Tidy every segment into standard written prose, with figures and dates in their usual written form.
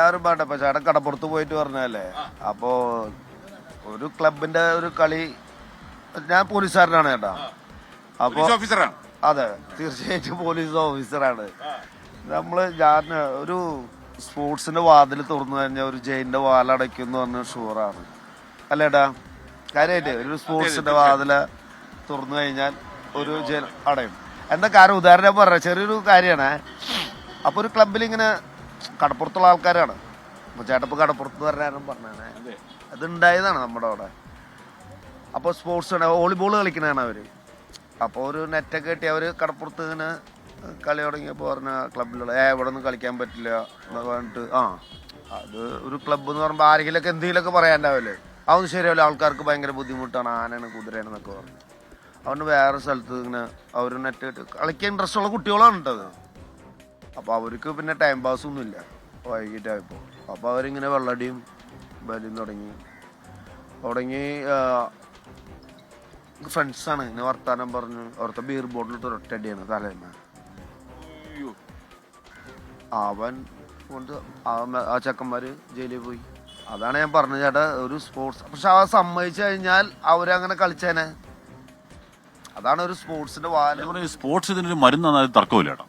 എല്ലാവരും വേണ്ട. ഇപ്പൊ ചേട്ടൻ കടപ്പുറത്ത് പോയിട്ട് പറഞ്ഞല്ലേ. അപ്പോ ഒരു ക്ലബിന്റെ ഒരു കളി, ഞാൻ പോലീസുകാരനാണ് ചേട്ടാ. അപ്പൊ അതെ, തീർച്ചയായിട്ടും പോലീസ് ഓഫീസറാണ്. ഞാൻ ഒരു സ്പോർട്സിന്റെ വാതിൽ തുറന്നു കഴിഞ്ഞാൽ ഒരു ജയിലിന്റെ വാലടയ്ക്കും എന്ന് പറഞ്ഞ ഷുവറാണ് അല്ലേട്ടാ. കാര്യമായിട്ട് ഒരു സ്പോർട്സിന്റെ വാതില് തുറന്നു കഴിഞ്ഞാൽ ഒരു ജയിൽ അടയും. എന്താ കാര്യം ഉദാഹരണം പറഞ്ഞ ചെറിയൊരു കാര്യമാണ്. അപ്പൊ ഒരു ക്ലബിൽ ഇങ്ങനെ കടപ്പുറത്തുള്ള ആൾക്കാരാണ്. അപ്പൊ ചേട്ടപ്പ് കടപ്പുറത്ത് പറഞ്ഞാണ് അത് ഉണ്ടായതാണ് നമ്മുടെ അവിടെ. അപ്പോൾ സ്പോർട്സ് വോളിബോൾ കളിക്കണതാണ് അവര്. അപ്പോൾ ഒരു നെറ്റൊക്കെ കെട്ടി അവര് കടപ്പുറത്ത് ഇങ്ങനെ കളി തുടങ്ങിയപ്പോൾ പറഞ്ഞ ക്ലബിലുള്ള ഇവിടെ ഒന്നും കളിക്കാൻ പറ്റില്ല എന്നൊക്കെ പറഞ്ഞിട്ട് അത് ഒരു ക്ലബ്ബ് എന്ന് പറയുമ്പോൾ ആരെങ്കിലൊക്കെ എന്തെങ്കിലുമൊക്കെ പറയാണ്ടാവില്ലേ. അതൊന്നും ശരിയല്ല, ആൾക്കാർക്ക് ഭയങ്കര ബുദ്ധിമുട്ടാണ്, ആനയാണ് കുതിരയാണെന്നൊക്കെ പറഞ്ഞു. അതുകൊണ്ട് വേറെ സ്ഥലത്ത് ഇങ്ങനെ അവർ നെറ്റ് കെട്ടി കളിക്കാൻ ഇൻട്രസ്റ്റ് ഉള്ള കുട്ടികളാണ് ഉണ്ടത്. അപ്പോൾ അവർക്ക് പിന്നെ ടൈം പാസ് ഒന്നുമില്ല വൈകിട്ടായപ്പോൾ. അപ്പോൾ അവരിങ്ങനെ വെള്ളടിയും ബലിയും തുടങ്ങി ഫ്രണ്ട്സാണ് ഇങ്ങനെ വർത്താനം പറഞ്ഞു. അവിടുത്തെ ബീർ ബോട്ടിലിട്ട് ഒരൊറ്റടിയാണ് തലേന്ന. അവൻ കൊണ്ട് ആ ചെക്കന്മാര് ജയിലിൽ പോയി. അതാണ് ഞാൻ പറഞ്ഞത് ചേട്ടാ, ഒരു സ്പോർട്സ്. പക്ഷെ അവ സമ്മതിച്ചു കഴിഞ്ഞാൽ അവരങ്ങനെ കളിച്ചേനെ. അതാണ് ഒരു സ്പോർട്സിന്റെ വാല. സ്പോർട്സ് ഇതിനൊരു മരുന്ന് തർക്കമില്ല ചേട്ടാ.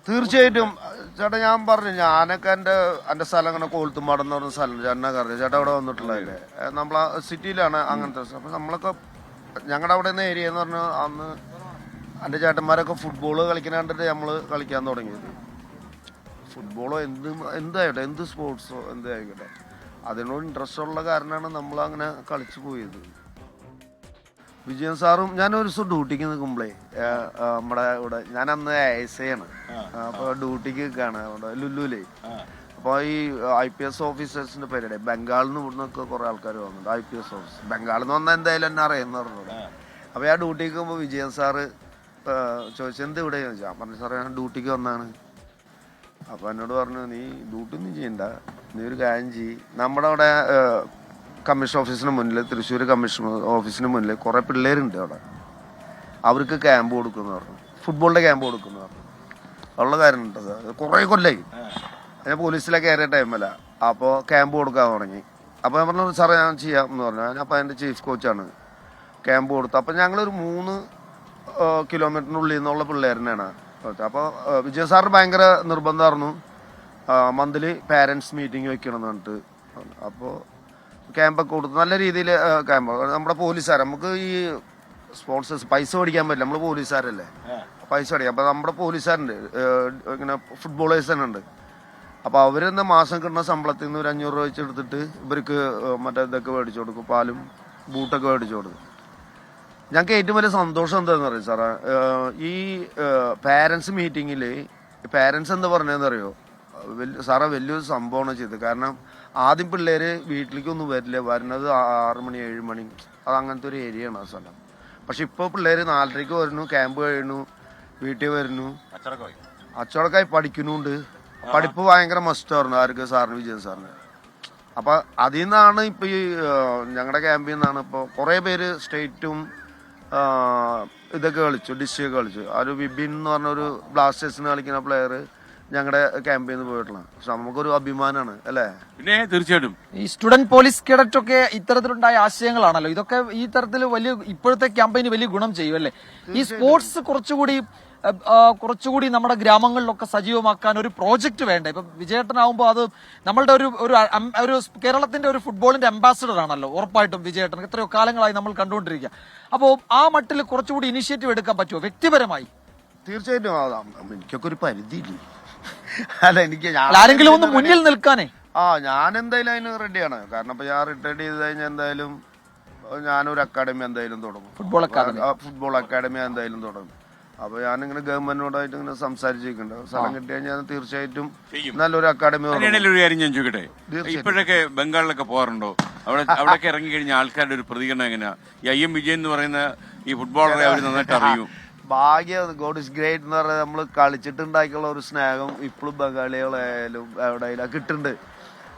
തീർച്ചയായിട്ടും ചേട്ടാ, ഞാൻ പറഞ്ഞു ഞാനൊക്കെ എന്റെ സ്ഥലം അങ്ങനെ കോൾത്തുമാടം എന്ന് പറഞ്ഞ സ്ഥലം ചേട്ടനൊക്കെ അറിയാം. ചേട്ടാ അവിടെ വന്നിട്ടുള്ളതല്ലേ, നമ്മളെ സിറ്റിയിലാണ് അങ്ങനത്തെ. അപ്പൊ നമ്മളൊക്കെ ഞങ്ങളുടെ അവിടെ നിന്ന് ഏരിയ എന്ന് പറഞ്ഞാൽ അന്ന് എൻ്റെ ചേട്ടന്മാരൊക്കെ ഫുട്ബോൾ കളിക്കുന്ന കണ്ടിട്ട് നമ്മള് കളിക്കാൻ തുടങ്ങിയത്. ഫുട്ബോളോ എന്തായിട്ടെ എന്ത് സ്പോർട്സോ എന്തായിക്കോട്ടെ, അതിനോട് ഇൻട്രസ്റ്റ് ഉള്ള കാരണമാണ് നമ്മൾ അങ്ങനെ കളിച്ചു പോയത്. വിജയൻ സാറും ഞാനൊരു ദിവസം ഡ്യൂട്ടിക്ക് നിൽക്കുമ്പോഴേ നമ്മുടെ ഇവിടെ ഞാൻ അന്ന് ASI ആണ്. അപ്പൊ ഡ്യൂട്ടിക്ക് നിൽക്കുകയാണ് അവിടെ ലുലുലേ. അപ്പോൾ ഈ IPS ഓഫീസേഴ്സിന്റെ പേരുടെ ബംഗാളിൽ നിന്ന് ഇവിടുന്നൊക്കെ കുറെ ആൾക്കാർ വന്നിട്ടുണ്ട്. IPS ഓഫീസർ ബംഗാളിൽ നിന്ന് വന്നാൽ എന്തായാലും എന്നെ അറിയുന്ന പറഞ്ഞത്. അപ്പോൾ ഞാൻ ഡ്യൂട്ടിക്ക് പോകുമ്പോൾ വിജയൻ സാറ് ചോദിച്ചു എന്ത് ഇവിടെ ചോദിച്ചാൽ പറഞ്ഞു സാറേ ഞാൻ ഡ്യൂട്ടിക്ക് വന്നാണ്. അപ്പൊ എന്നോട് പറഞ്ഞു നീ ഡ്യൂട്ടി ഒന്നും ചെയ്യണ്ട, നീ ഒരു കാര്യം ചെയ്യ്, നമ്മുടെ അവിടെ കമ്മീഷൻ ഓഫീസിന് മുന്നിൽ തൃശ്ശൂർ കമ്മീഷൻ ഓഫീസിന് മുന്നിൽ കുറെ പിള്ളേരുണ്ട് അവിടെ, അവർക്ക് ക്യാമ്പ് കൊടുക്കുന്നു പറഞ്ഞു, ഫുട്ബോളിന്റെ ക്യാമ്പ് കൊടുക്കുന്നു പറഞ്ഞു. ഉള്ള കാര്യം ഉണ്ടത് കുറെ കൊല്ലായി. ഞാൻ പോലീസിലെ കയറിയ ടൈമല്ല. അപ്പോൾ ക്യാമ്പ് കൊടുക്കാൻ തുടങ്ങി. അപ്പോൾ ഞാൻ പറഞ്ഞു സാറേ ഞാൻ ചെയ്യാം എന്ന് പറഞ്ഞു. അപ്പോൾ അതിൻ്റെ ചീഫ് കോച്ചാണ് ക്യാമ്പ് കൊടുത്തു. അപ്പം ഞങ്ങളൊരു 3 കിലോമീറ്ററിനുള്ളിൽ നിന്നുള്ള പിള്ളേരനെയാണ്. അപ്പോൾ വിജയ സാറിന് ഭയങ്കര നിർബന്ധമായിരുന്നു മന്ത്ലി പാരൻസ് മീറ്റിംഗ് വെക്കണം എന്ന് പറഞ്ഞിട്ട്. അപ്പോൾ ക്യാമ്പൊക്കെ കൊടുത്തു നല്ല രീതിയിൽ. ക്യാമ്പ് നമ്മുടെ പോലീസുകാർ, നമുക്ക് ഈ സ്പോൺസേഴ്സ് പൈസ മേടിക്കാൻ പറ്റില്ല, നമ്മൾ പോലീസുകാരല്ലേ, പൈസ മേടിക്കാം. അപ്പോൾ നമ്മുടെ പോലീസുകാരുണ്ട് ഇങ്ങനെ ഫുട്ബോളേഴ്സ് തന്നെ ഉണ്ട്. അപ്പോൾ അവരെന്താ മാസം കിട്ടുന്ന ശമ്പളത്തിൽ നിന്ന് ഒരു 500 രൂപ വെച്ചെടുത്തിട്ട് ഇവർക്ക് മറ്റേ ഇതൊക്കെ മേടിച്ചു കൊടുക്കും, പാലും ബൂട്ടൊക്കെ മേടിച്ചു കൊടുക്കും. ഞങ്ങൾക്ക് ഏറ്റവും വലിയ സന്തോഷം എന്താണെന്ന് അറിയാം സാറേ, ഈ പാരൻസ് മീറ്റിങ്ങിൽ പാരൻസ് എന്താ പറഞ്ഞതെന്ന് അറിയോ സാറേ, വലിയൊരു സംഭവമാണ് ചെയ്തത്. കാരണം ആദ്യം പിള്ളേര് വീട്ടിലേക്കൊന്നും വരില്ല, വരുന്നത് 6 മണി 7 മണി, അത് അങ്ങനത്തെ ഒരു ഏരിയയാണ് ആ സ്ഥലം. പക്ഷെ ഇപ്പോൾ പിള്ളേര് 4:30 വരുന്നു, ക്യാമ്പ് കഴിയുന്നു, വീട്ടിൽ വരുന്നു, അച്ചടക്കമായി പഠിക്കുന്നുണ്ട്. പഠിപ്പ് ഭയങ്കര മസ്റ്റായിരുന്നു ആർക്ക്, സാറിന് വിജയൻ സാറിന്. അപ്പൊ അതിൽ നിന്നാണ് ഇപ്പൊ ഈ ഞങ്ങളുടെ ക്യാമ്പിൽ നിന്നാണ് ഇപ്പൊ കുറെ പേര് സ്റ്റേറ്റും ഇതൊക്കെ കളിച്ചു, ഡിസ്ട്രിക്ട് കളിച്ചു. ആ ഒരു വിപിൻ എന്ന് പറഞ്ഞൊരു ബ്ലാസ്റ്റേഴ്സിന് കളിക്കുന്ന പ്ലെയർ ഞങ്ങളുടെ ക്യാമ്പിൽ നിന്ന് പോയിട്ടുള്ള. പക്ഷെ നമുക്കൊരു അഭിമാനമാണ് അല്ലേ. പിന്നെ തീർച്ചയായിട്ടും ഈ സ്റ്റുഡന്റ് പോലീസ് കേഡറ്റ് ഒക്കെ ഇത്തരത്തിലുണ്ടായ ആശയങ്ങളാണല്ലോ ഇതൊക്കെ. ഈ തരത്തിൽ വലിയ ഇപ്പോഴത്തെ ക്യാമ്പയിന് വലിയ ഗുണം ചെയ്യും അല്ലേ. ഈ സ്പോർട്സ് കുറച്ചുകൂടി നമ്മുടെ ഗ്രാമങ്ങളിലൊക്കെ സജീവമാക്കാൻ ഒരു പ്രോജക്റ്റ് വേണ്ടേ. ഇപ്പൊ വിജയേട്ടനാവുമ്പോൾ അത് നമ്മളുടെ ഒരു കേരളത്തിന്റെ ഒരു ഫുട്ബോളിന്റെ അംബാസിഡർ ആണല്ലോ ഉറപ്പായിട്ടും വിജയേട്ടൻ. എത്രയോ കാലങ്ങളായി നമ്മൾ കണ്ടുകൊണ്ടിരിക്കുക. അപ്പോൾ ആ മട്ടിൽ കുറച്ചുകൂടി ഇനിഷ്യേറ്റീവ് എടുക്കാൻ പറ്റുമോ വ്യക്തിപരമായി? തീർച്ചയായിട്ടും. എനിക്കൊക്കെ ഒരു പരിധിയില്ലേ. അല്ല എനിക്ക് ആരെങ്കിലും ഒന്ന് മുന്നിൽ നിൽക്കാനേ. ഞാൻ എന്തായാലും അതിന് റെഡിയാണ്. കാരണം ഇപ്പൊ ഞാൻ റിട്ടയർഡ് ചെയ്ത് കഴിഞ്ഞാൽ എന്തായാലും ഞാനൊരു അക്കാഡമി എന്തായാലും തുടങ്ങും, ഫുട്ബോൾ അക്കാഡമി എന്തായാലും തുടങ്ങും. അപ്പൊ ഞാനിങ്ങനെ ഗവൺമെന്റിനോടായിട്ട് ഇങ്ങനെ സംസാരിച്ചിട്ടുണ്ട്. സ്ഥലം കിട്ടി കഴിഞ്ഞാൽ തീർച്ചയായിട്ടും നല്ലൊരു അക്കാഡമി. ഒരു കാര്യം ഞാൻ ചോദിക്കട്ടെ, ഇപ്പോഴൊക്കെ ബംഗാളിലൊക്കെ പോകാറുണ്ടോ? അവിടെയൊക്കെ ഇറങ്ങി കഴിഞ്ഞ ആൾക്കാരുടെ ഒരു പ്രതികരണം എങ്ങനെയാ? ഈ IM വിജയൻ എന്ന് പറയുന്ന ഈ ഫുട്ബോളറെ അവർ നന്നായിട്ട് അറിയും. ഭാഗ്യം, ഗോഡ് ഇസ് ഗ്രേറ്റ് എന്ന് പറഞ്ഞാൽ നമ്മൾ കളിച്ചിട്ടുണ്ടാക്കിയുള്ള ഒരു സ്നേഹം ഇപ്പോഴും ബംഗാളികളായാലും എവിടെയായാലും കിട്ടുന്നുണ്ട്.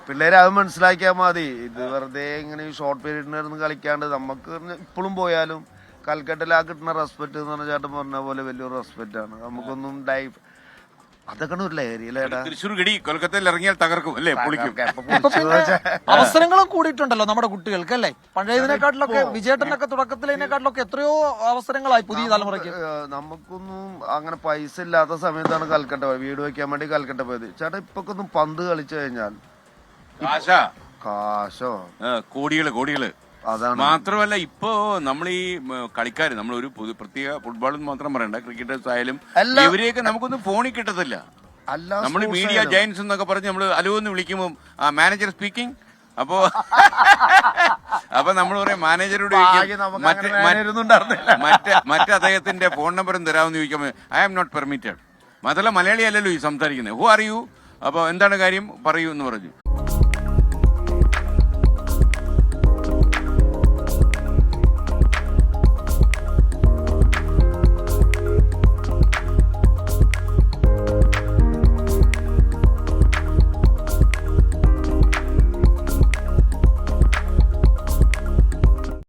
പിള്ളേരെ അത് മനസ്സിലാക്കിയാൽ മതി. ഇത് വെറുതെ ഇങ്ങനെ ഈ ഷോർട്ട് പീരീഡിന് കളിക്കാണ്ട് നമുക്ക് ഇപ്പോഴും പോയാലും കൽക്കട്ടയിൽ ആ കിട്ടുന്ന റെസ്പെക്ട് എന്ന് പറഞ്ഞ ചേട്ടൻ പറഞ്ഞ പോലെ വലിയൊരു റെസ്പെക്റ്റ് ആണ്. നമുക്കൊന്നും അതൊക്കെ ഒരു ലഹരിയിലേടാ. തൃശ്ശൂർ ഗഡി കൊൽക്കത്തയിൽ ഇറങ്ങിയാൽ തകർക്കും അല്ലേ, പൊളിക്കും. ഇപ്പൊ പിന്നെ അവസരങ്ങളും കൂടിയിട്ടുണ്ടല്ലോ നമ്മുടെ കുട്ടികൾക്ക് അല്ലേ? പഴയതിനെക്കാട്ടിലൊക്കെ വിജയേട്ടനൊക്കെ തുടക്കത്തിലേക്കാട്ടിലൊക്കെ എത്രയോ അവസരങ്ങളായി പുതിയ തലമുറയ്ക്ക്. നമുക്കൊന്നും അങ്ങനെ പൈസ ഇല്ലാത്ത സമയത്താണ് കൽക്കട്ട പോയത്, വീട് വെക്കാൻ വേണ്ടി കൽക്കട്ട പോയത്. ചേട്ടാ ഇപ്പൊക്കൊന്നും പന്ത് കളിച്ചു കഴിഞ്ഞാൽ കാശോ കോടികള് അതാണ്. മാത്രമല്ല ഇപ്പോ നമ്മൾ ഈ കളിക്കാര് നമ്മൾ ഒരു പ്രത്യേക ഫുട്ബോൾ മാത്രം പറയണ്ട, ക്രിക്കറ്റേഴ്സ് ആയാലും ഇവരെയൊക്കെ നമുക്കൊന്നും ഫോണിൽ കിട്ടത്തില്ല. നമ്മൾ മീഡിയ ജയൻസ് എന്നൊക്കെ പറഞ്ഞ് നമ്മൾ അലുവെന്ന് വിളിക്കുമ്പോൾ മാനേജർ സ്പീക്കിംഗ്, അപ്പൊ നമ്മൾ പറയാം മാനേജരോട് മറ്റേ അദ്ദേഹത്തിന്റെ ഫോൺ നമ്പറും തരാമെന്ന് ചോദിക്കുമ്പോൾ ഐ ആം നോട്ട് പെർമിറ്റഡ്. മാത്രമല്ല മലയാളി അല്ലല്ലോ ഈ സംസാരിക്കുന്നത്. ഹു ആർ യു, അപ്പൊ എന്താണ് കാര്യം പറയൂ എന്ന് പറഞ്ഞു.